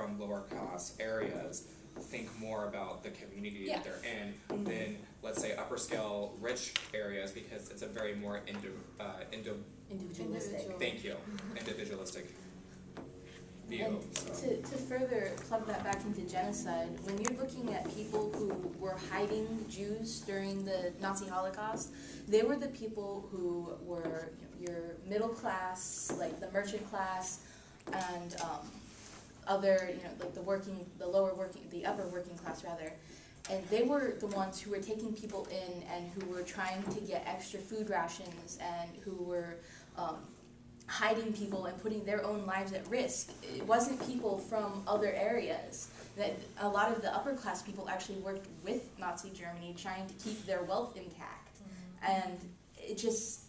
from lower class areas think more about the community that they're in than, let's say, upper scale rich areas, because it's a very more individualistic. Thank you, individualistic view. And to further plug that back into genocide, when you're looking at people who were hiding Jews during the Nazi Holocaust, they were the people who were your middle class, like the merchant class, and other, like the upper working class rather. And they were the ones who were taking people in and who were trying to get extra food rations and who were hiding people and putting their own lives at risk. It wasn't people from other areas. That a lot of the upper class people actually worked with Nazi Germany trying to keep their wealth intact. And it just,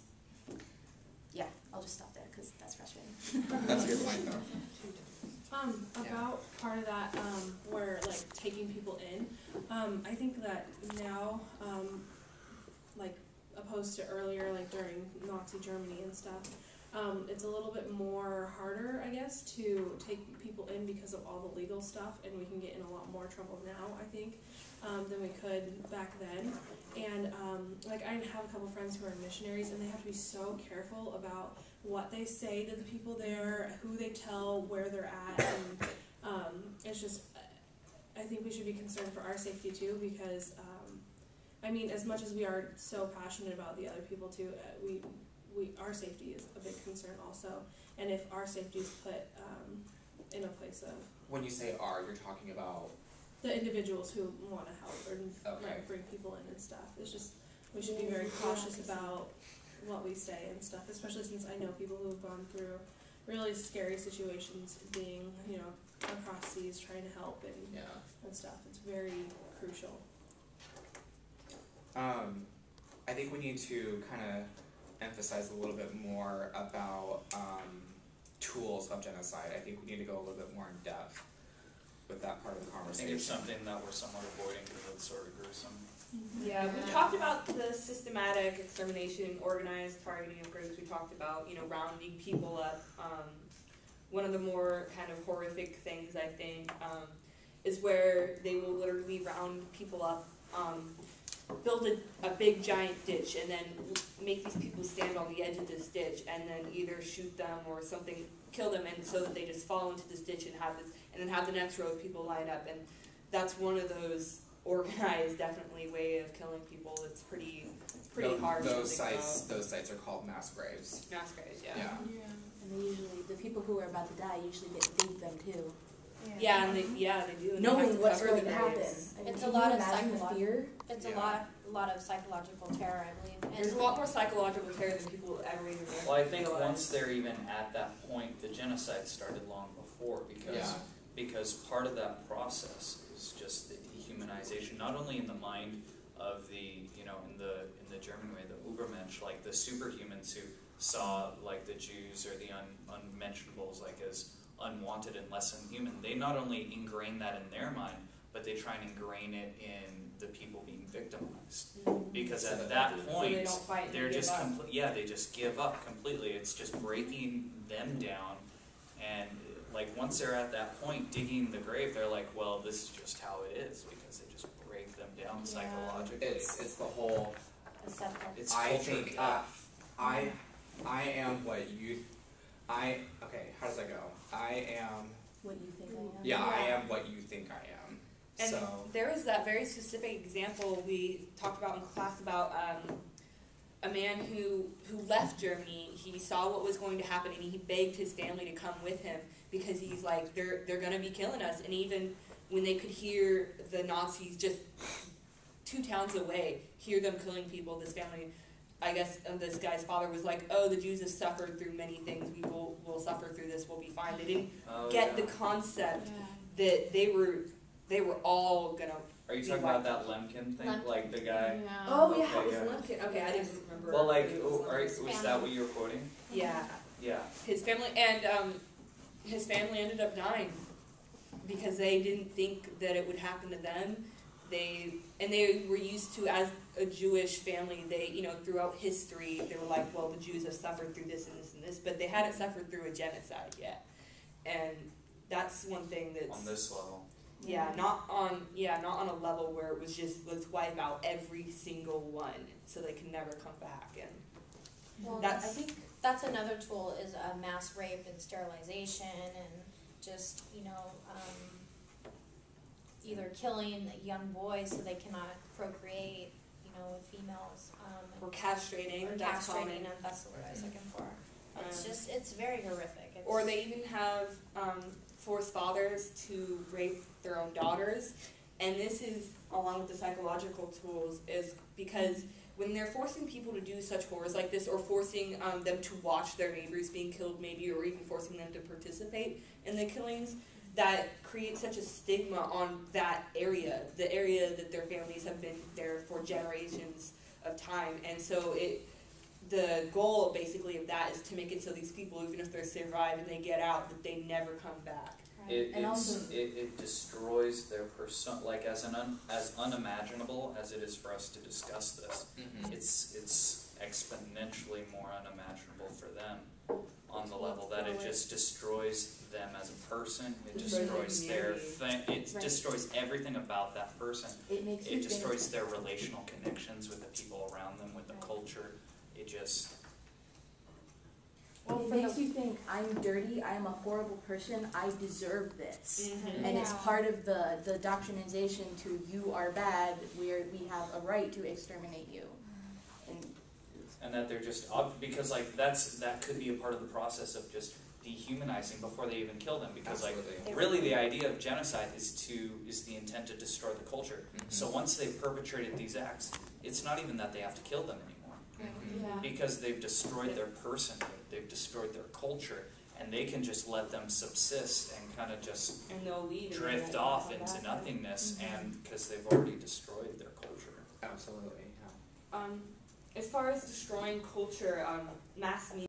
I'll just stop there because that's frustrating. That's a good point though. About part of that, where like taking people in, I think that now, like opposed to earlier, like during Nazi Germany and stuff, it's a little bit more harder, I guess, to take people in because of all the legal stuff, and we can get in a lot more trouble now, I think, than we could back then. And like I have a couple friends who are missionaries, and they have to be so careful about what they say to the people there, who they tell, where they're at, and it's just, I think we should be concerned for our safety too, because I mean, as much as we are so passionate about the other people too, our safety is a big concern also, and if our safety is put in a place of... When you say "our," you're talking about? The individuals who want to help or like, bring people in and stuff. It's just, we should be very cautious about what we say and stuff, especially since I know people who have gone through really scary situations being, across seas trying to help and stuff. It's very crucial. I think we need to kind of emphasize a little bit more about tools of genocide. I think we need to go a little bit more in depth with that part of the I conversation. think it's something that we're somewhat avoiding because it's sort of gruesome. Yeah, we talked about the systematic extermination, organized targeting of groups. We talked about, rounding people up. One of the more kind of horrific things, I think, is where they will literally round people up, build a big giant ditch, and then make these people stand on the edge of this ditch, and then either shoot them or something, kill them, and so that they just fall into this ditch and then have the next row of people line up. And that's one of those organized, definitely, way of killing people. It's pretty hard. Those sites are called mass graves. Mass graves, yeah. And they usually, the people who are about to die usually get feed them too. Yeah, and they do. Knowing what's going to happen. It's a lot of fear. It's a lot of psychological terror, I believe. And there's a lot more psychological terror than people ever even realize. Well, I think once they're even at that point, the genocide started long before, because part of that process is just the dehumanization, not only in the mind of the, in the German way, the Übermensch, like the superhumans who saw like the Jews or the unmentionables like as unwanted and less than human. They not only ingrain that in their mind, but they try and ingrain it in the people being victimized. Because at that point, they're just they just give up completely. It's just breaking them down, and like once they're at that point, digging the grave, they're like, well, this is just how it is, because they just break them down psychologically. It's the whole. It's I culture. think I am what you. Okay. How does that go? I am. What you think I am. Yeah, I am what you think I am. And so there was that very specific example we talked about in class about a man who left Germany. He saw what was going to happen, and he begged his family to come with him because he's like, they're going to be killing us. And even when they could hear the Nazis just 2 towns away, hear them killing people, this family, I guess this guy's father was like, oh, the Jews have suffered through many things. We'll suffer through this. We'll be fine. They didn't get the concept that they were all gonna. Are you talking about that Lemkin thing, like the guy? Yeah. Oh yeah, it was Lemkin. Okay, I didn't remember. Well, like, was that what you were quoting? Yeah. Yeah. His family ended up dying because they didn't think that it would happen to them. They were used to, as a Jewish family, they, throughout history, they were like, well, the Jews have suffered through this and this and this, but they hadn't suffered through a genocide yet. And that's one thing that's on this level. not on a level where it was just let's wipe out every single one so they can never come back. And Well, that's I think that's another tool is mass rape and sterilization and just, either killing young boys so they cannot procreate, with females. or castrating. Or That's common. castrating, and that's the word I was looking for. It's very horrific. Or they even have forced fathers to rape their own daughters. And this is, along with the psychological tools, is because when they're forcing people to do such horrors like this, or forcing them to watch their neighbors being killed maybe, or even forcing them to participate in the killings, that creates such a stigma on that area, the area that their families have been there for generations of time. And so the goal basically of that is to make it so these people, even if they survive and they get out, that they never come back. It destroys their person, like as unimaginable as it is for us to discuss this. It's exponentially more unimaginable for them on the level that it just destroys them as a person. It destroys their destroys everything about that person. It destroys their relational connections with the people around them, with the culture. It just It makes you think, I'm dirty, I am a horrible person, I deserve this. And it's part of the doctrinization to you are bad, we have a right to exterminate you. And that they're just, because like that could be a part of the process of just dehumanizing before they even kill them, because really the idea of genocide is the intent to destroy the culture. So once they've perpetrated these acts, it's not even that they have to kill them anymore, because they've destroyed their personhood, they've destroyed their culture, and they can just let them subsist and kind of just drift off into nothingness, and because they've already destroyed their culture. Absolutely, yeah. As far as destroying culture, mass media